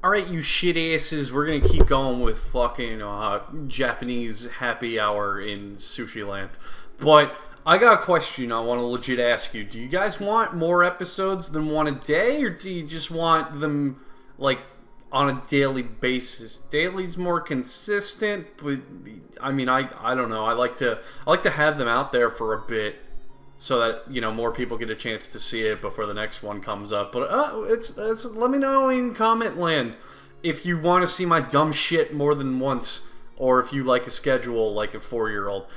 Alright, you shit asses, we're gonna keep going with fucking Japanese happy hour in Sushi Land. But I got a question I want to legit ask you. Do you guys want more episodes than one a day, or do you just want them, like, on a daily basis? Daily's more consistent, but, I mean, I don't know. I like to have them out there for a bit, so that, you know, more people get a chance to see it before the next one comes up. But it's let me know in comment land if you want to see my dumb shit more than once, or if you like a schedule like a 4-year-old.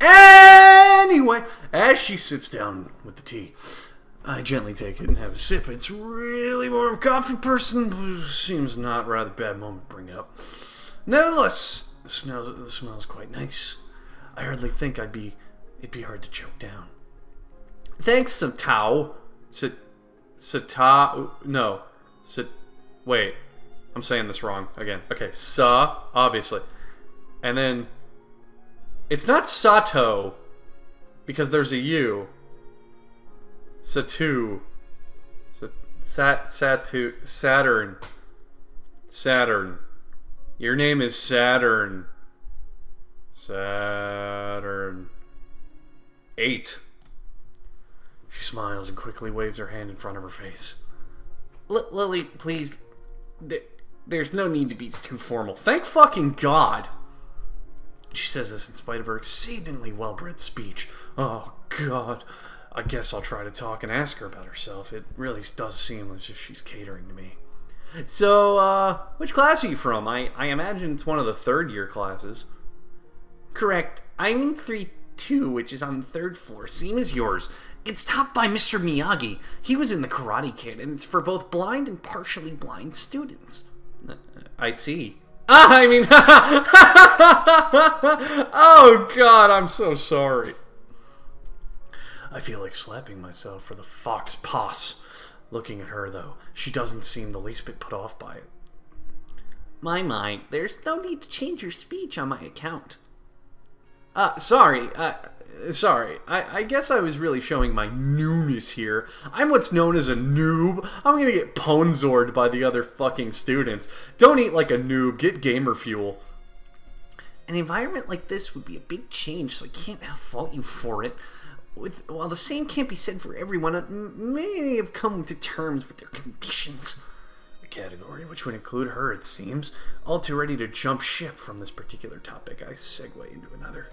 Anyway, as she sits down with the tea, I gently take it and have a sip. It's really more of a coffee person. Seems not a rather bad moment to bring it up. Nevertheless, the smell is quite nice. I hardly think it'd be hard to choke down. Thanks, Satao. Wait, I'm saying this wrong again. Okay, obviously. And then, it's not Sato, because there's a U. Saturn. Your name is Saturn. Saturn. 8. She smiles and quickly waves her hand in front of her face. Lily, please. There's no need to be too formal. Thank fucking God. She says this in spite of her exceedingly well-bred speech. Oh, God. I guess I'll try to talk and ask her about herself. It really does seem as if she's catering to me. So, which class are you from? I imagine it's one of the third-year classes. Correct. I'm in 3-2, which is on the 3rd floor, same as yours. It's taught by Mr. Miyagi. He was in the Karate Kid, and it's for both blind and partially blind students. I see. I mean... Oh, God, I'm so sorry. I feel like slapping myself for the fox paws. Looking at her, though, she doesn't seem the least bit put off by it. My, there's no need to change your speech on my account. Sorry. I guess I was really showing my newness here. I'm what's known as a noob. I'm gonna get pwnzored by the other fucking students. Don't eat like a noob. Get gamer fuel. An environment like this would be a big change, so I can't fault you for it. While the same can't be said for everyone, many have come to terms with their conditions. A category which would include her, it seems. All too ready to jump ship from this particular topic, I segue into another.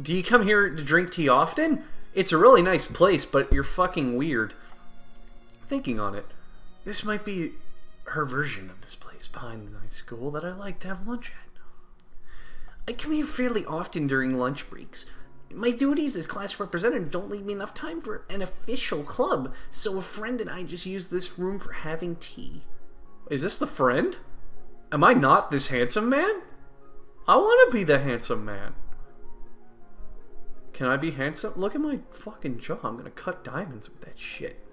Do you come here to drink tea often? It's a really nice place, but you're fucking weird. Thinking on it, this might be her version of this place behind the nice school that I like to have lunch at. I come here fairly often during lunch breaks. My duties as class representative don't leave me enough time for an official club, so a friend and I just use this room for having tea. Is this the friend? Am I not this handsome man? I want to be the handsome man. Can I be handsome? Look at my fucking jaw. I'm gonna cut diamonds with that shit.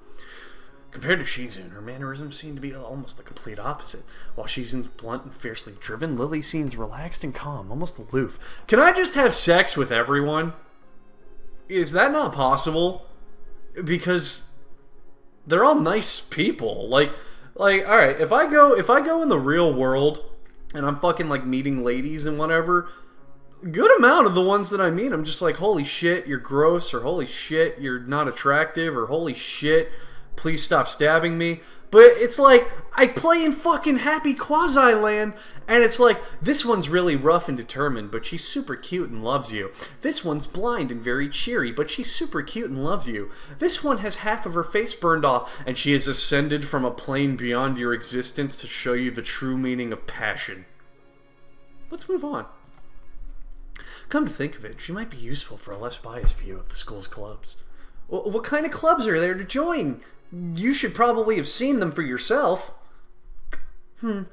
Compared to Shizun, her mannerisms seem to be almost the complete opposite. While Shizun's blunt and fiercely driven, Lily seems relaxed and calm, almost aloof. Can I just have sex with everyone? Is that not possible? Because they're all nice people. Like, alright, if I go in the real world and I'm fucking like meeting ladies and whatever, good amount of the ones that I meet, I'm just like, holy shit, you're gross, or holy shit, you're not attractive, or holy shit, please stop stabbing me. But it's like, I play in fucking Happy Quasi Land, and it's like, this one's really rough and determined, but she's super cute and loves you. This one's blind and very cheery, but she's super cute and loves you. This one has half of her face burned off, and she has ascended from a plane beyond your existence to show you the true meaning of passion. Let's move on. Come to think of it, she might be useful for a less biased view of the school's clubs. What kind of clubs are there to join? You should probably have seen them for yourself. The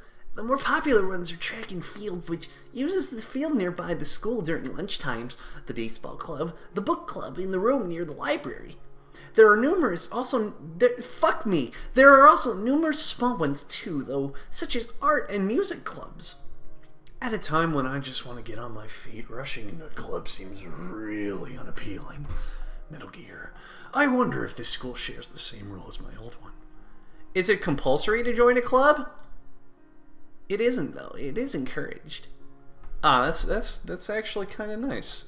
more popular ones are track and field, which uses the field nearby the school during lunchtimes, the baseball club, the book club in the room near the library. There are also numerous small ones too, though, such as art and music clubs. At a time when I just want to get on my feet, rushing into a club seems really unappealing. Metal Gear. I wonder if this school shares the same rule as my old one. Is it compulsory to join a club? It isn't, though. It is encouraged. Ah, that's actually kind of nice.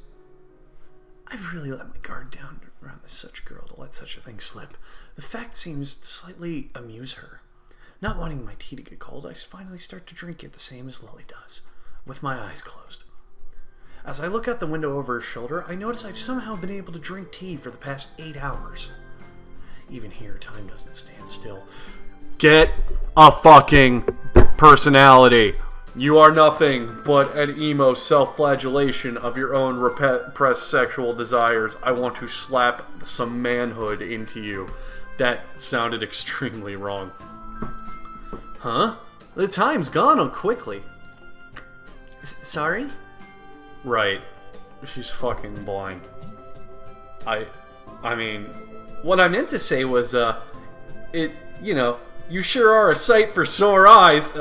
I've really let my guard down around this such a girl to let such a thing slip. The fact seems to slightly amuse her. Not wanting my tea to get cold, I finally start to drink it the same as Lily does, with my eyes closed. As I look out the window over her shoulder, I notice I've somehow been able to drink tea for the past 8 hours. Even here, time doesn't stand still. Get a fucking personality. You are nothing but an emo self-flagellation of your own repressed sexual desires. I want to slap some manhood into you. That sounded extremely wrong. Huh? The time's gone on quickly. Sorry? Right. She's fucking blind. I mean, what I meant to say was, you sure are a sight for sore eyes.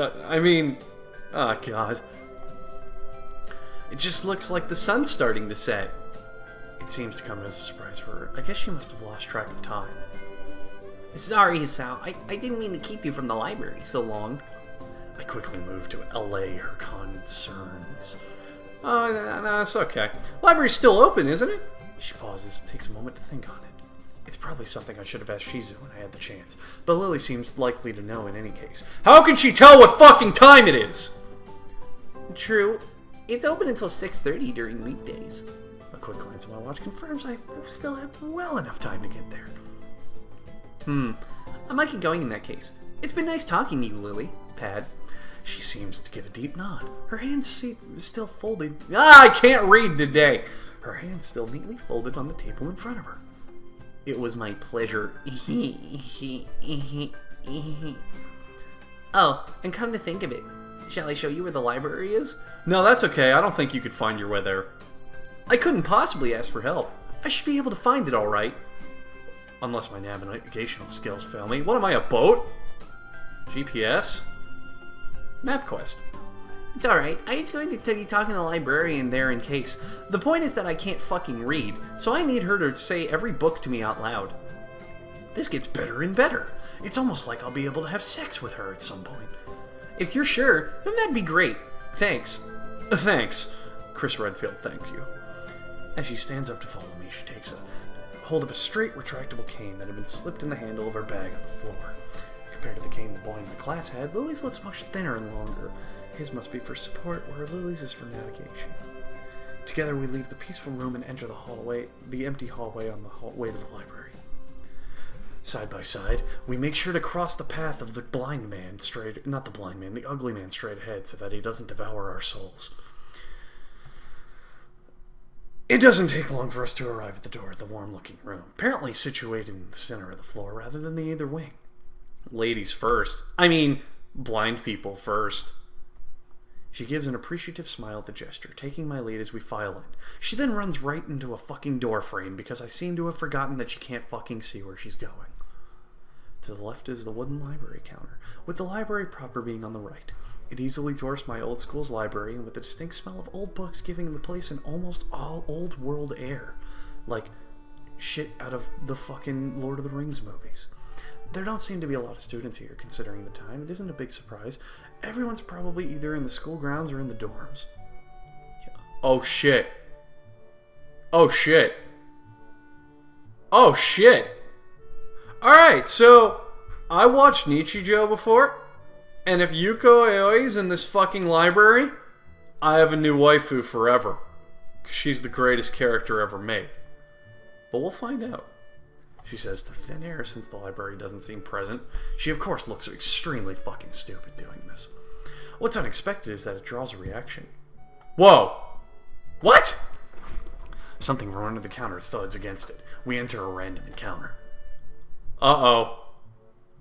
Oh, God. It just looks like the sun's starting to set. It seems to come as a surprise for her. I guess she must have lost track of time. Sorry, Hisao. I didn't mean to keep you from the library so long. I quickly moved to allay her concerns. Oh, no, it's okay. Library's still open, isn't it? She pauses, takes a moment to think on it. It's probably something I should have asked Shizu when I had the chance, but Lily seems likely to know in any case. How can she tell what fucking time it is? True. It's open until 6:30 during weekdays. A quick glance at my watch confirms I still have well enough time to get there. I might get going in that case. It's been nice talking to you, Lily. Pad. She seems to give a deep nod. Her hands still folded. I can't read today. Her hands still neatly folded on the table in front of her. It was my pleasure. Oh, and come to think of it, shall I show you where the library is? No, that's okay. I don't think you could find your way there. I couldn't possibly ask for help. I should be able to find it all right. Unless my navigational skills fail me. What am I, a boat? GPS? MapQuest. It's alright. I was going to be talking to the librarian there in case. The point is that I can't fucking read, so I need her to say every book to me out loud. This gets better and better. It's almost like I'll be able to have sex with her at some point. If you're sure, then that'd be great. Thanks. Thanks. Chris Redfield thanks you. As she stands up to follow me, she takes hold of a straight, retractable cane that had been slipped in the handle of her bag on the floor. Compared to the cane the boy in the class had, Lily's looks much thinner and longer. His must be for support, where Lily's is for navigation. Together we leave the peaceful room and enter the empty hallway on the way to the library. Side by side, we make sure to cross the path of the ugly man straight ahead so that he doesn't devour our souls. It doesn't take long for us to arrive at the door of the warm-looking room, apparently situated in the center of the floor rather than the either wing. Ladies first. I mean, blind people first. She gives an appreciative smile at the gesture, taking my lead as we file in. She then runs right into a fucking door frame because I seem to have forgotten that she can't fucking see where she's going. To the left is the wooden library counter, with the library proper being on the right. It easily dwarfs my old school's library, and with a distinct smell of old books giving the place an almost all old world air. Like shit out of the fucking Lord of the Rings movies. There don't seem to be a lot of students here, considering the time. It isn't a big surprise. Everyone's probably either in the school grounds or in the dorms. Yeah. Oh shit. Oh shit. Oh shit. Alright, so I watched Nichijou before, and if Yuko Aoi's in this fucking library, I have a new waifu forever. 'Cause she's the greatest character ever made. But we'll find out. She says to thin air since the library doesn't seem present. She of course looks extremely fucking stupid doing this. What's unexpected is that it draws a reaction. Whoa! What? Something from under the counter thuds against it. We enter a random encounter. Uh-oh.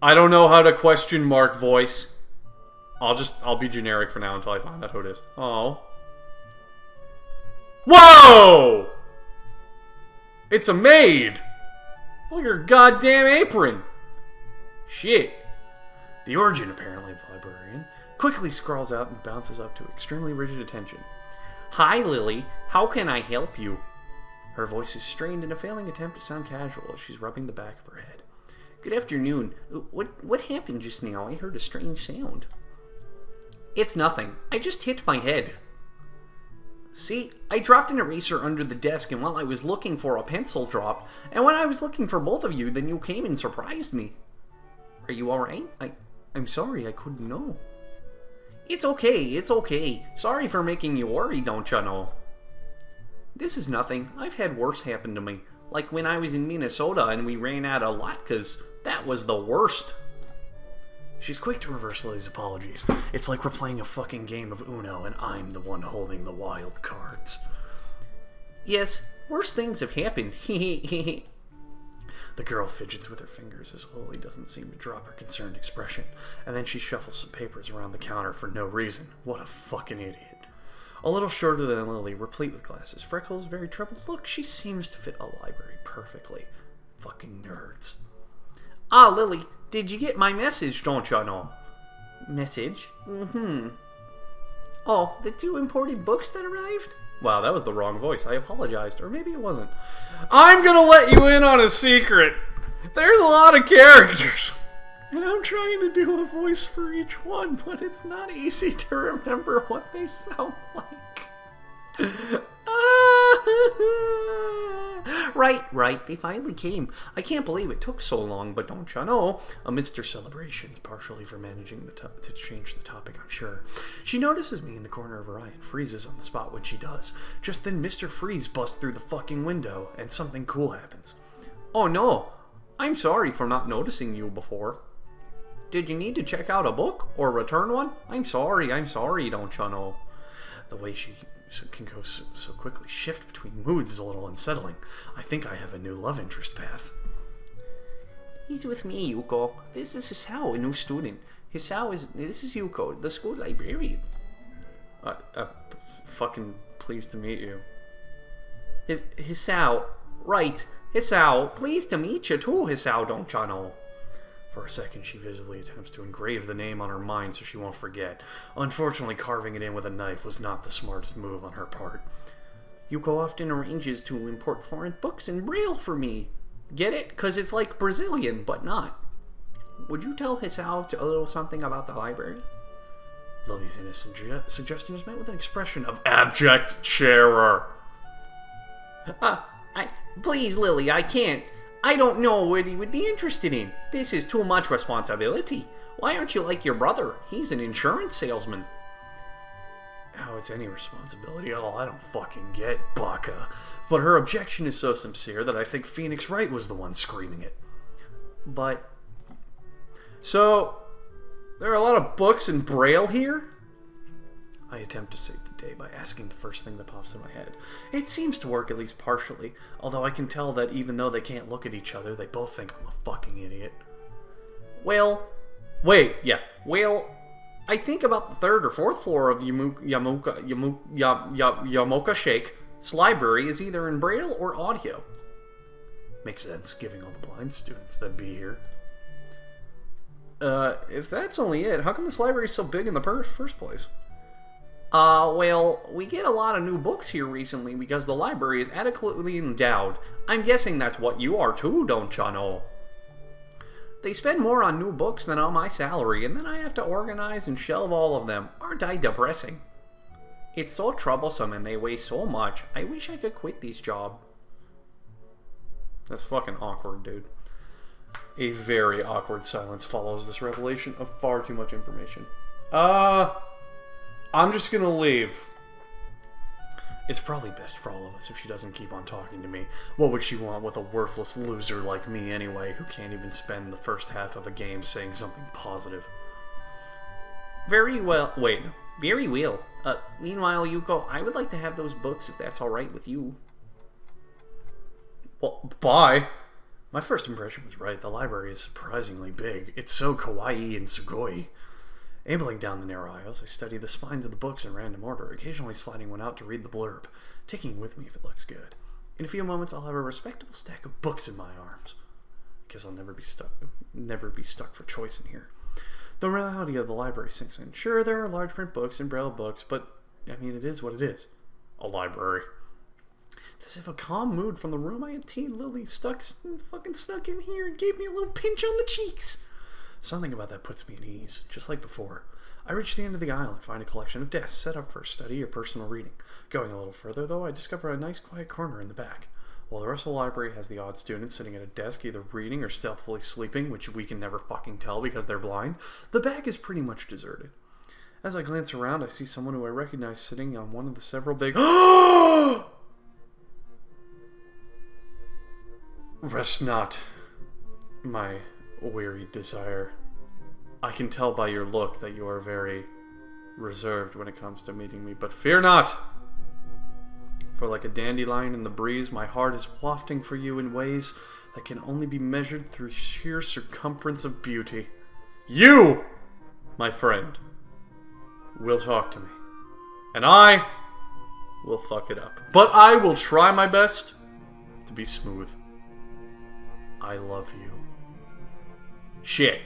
I don't know how to question mark voice. I'll be generic for now until I find out who it is. Oh. Whoa! It's a maid! Look at her goddamn apron! Shit. The origin, apparently, of the librarian quickly scrawls out and bounces up to extremely rigid attention. Hi, Lily. How can I help you? Her voice is strained in a failing attempt to sound casual as she's rubbing the back of her head. Good afternoon. What happened just now? I heard a strange sound. It's nothing. I just hit my head. See, I dropped an eraser under the desk, and while I was looking for a pencil dropped, and when I was looking for both of you, then you came and surprised me. Are you alright? I'm sorry, I couldn't know. It's okay. Sorry for making you worry, don't you know? This is nothing. I've had worse happen to me. Like when I was in Minnesota and we ran out of latkes. That was the worst. She's quick to reverse Lily's apologies. It's like we're playing a fucking game of Uno and I'm the one holding the wild cards. Yes, worse things have happened. The girl fidgets with her fingers as Lily doesn't seem to drop her concerned expression, and then she shuffles some papers around the counter for no reason. What a fucking idiot. A little shorter than Lily, replete with glasses, freckles, very troubled look, she seems to fit a library perfectly. Fucking nerds. Ah, Lily, did you get my message, don't you know? Message? Mm-hmm. Oh, the 2 imported books that arrived? Wow, that was the wrong voice. I apologized. Or maybe it wasn't. I'm gonna let you in on a secret. There's a lot of characters. And I'm trying to do a voice for each one, but it's not easy to remember what they sound like. Right, they finally came. I can't believe it took so long, but don't you know? Amidst her celebrations, partially for managing to change the topic, I'm sure. She notices me in the corner of her eye and freezes on the spot when she does. Just then Mr. Freeze busts through the fucking window, and something cool happens. Oh no, I'm sorry for not noticing you before. Did you need to check out a book, or return one? I'm sorry, don't you know? The way she can go so quickly shift between moods is a little unsettling. I think I have a new love interest path. He's with me, Yuko. This is Hisao, a new student. This is Yuko, the school librarian. Fucking pleased to meet you. Hisao, right. Hisao, pleased to meet you too, Hisao, don't you know? For a second, she visibly attempts to engrave the name on her mind so she won't forget. Unfortunately, carving it in with a knife was not the smartest move on her part. Yuko often arranges to import foreign books in Braille for me. Get it? 'Cause it's like Brazilian, but not. Would you tell Hisao a little something about the library? Lily's innocent suggestion is met with an expression of abject terror. Please, Lily, I can't. I don't know what he would be interested in. This is too much responsibility. Why aren't you like your brother? He's an insurance salesman. How it's any responsibility at all, I don't fucking get, Baka. But her objection is so sincere that I think Phoenix Wright was the one screaming it. But... So, there are a lot of books in Braille here? I attempt to save the day by asking the first thing that pops in my head. It seems to work at least partially, although I can tell that even though they can't look at each other, they both think I'm a fucking idiot. Well, I think about the 3rd or 4th floor of Yamoka Shake's library is either in Braille or audio. Makes sense, given all the blind students that'd be here. If that's only it, how come this library is so big in the first place? Well, we get a lot of new books here recently because the library is adequately endowed. I'm guessing that's what you are too, don't you know? They spend more on new books than on my salary, and then I have to organize and shelve all of them. Aren't I depressing? It's so troublesome and they weigh so much. I wish I could quit this job. That's fucking awkward, dude. A very awkward silence follows this revelation of far too much information. I'm just gonna leave. It's probably best for all of us if she doesn't keep on talking to me. What would she want with a worthless loser like me anyway, who can't even spend the first half of a game saying something positive? Very well. Wait, very well. Meanwhile, Yuko, I would like to have those books if that's alright with you. Well, bye. My first impression was right. The library is surprisingly big. It's so kawaii and sugoi. Ambling down the narrow aisles, I study the spines of the books in random order, occasionally sliding one out to read the blurb, taking it with me if it looks good. In a few moments, I'll have a respectable stack of books in my arms. I guess I'll never be stuck for choice in here. The reality of the library sinks in. Sure, there are large print books and Braille books, but, I mean, it is what it is. A library. It's as if a calm mood from the room I had teen Lily fucking stuck in here and gave me a little pinch on the cheeks. Something about that puts me at ease, just like before. I reach the end of the aisle and find a collection of desks set up for study or personal reading. Going a little further, though, I discover a nice quiet corner in the back. While the rest of the library has the odd students sitting at a desk either reading or stealthily sleeping, which we can never fucking tell because they're blind, the back is pretty much deserted. As I glance around, I see someone who I recognize sitting on one of the several big... Rest not, my weary desire. I can tell by your look that you are very reserved when it comes to meeting me, but fear not! For like a dandelion in the breeze, my heart is wafting for you in ways that can only be measured through sheer circumference of beauty. You, my friend, will talk to me. And I will fuck it up. But I will try my best to be smooth. I love you. Shit.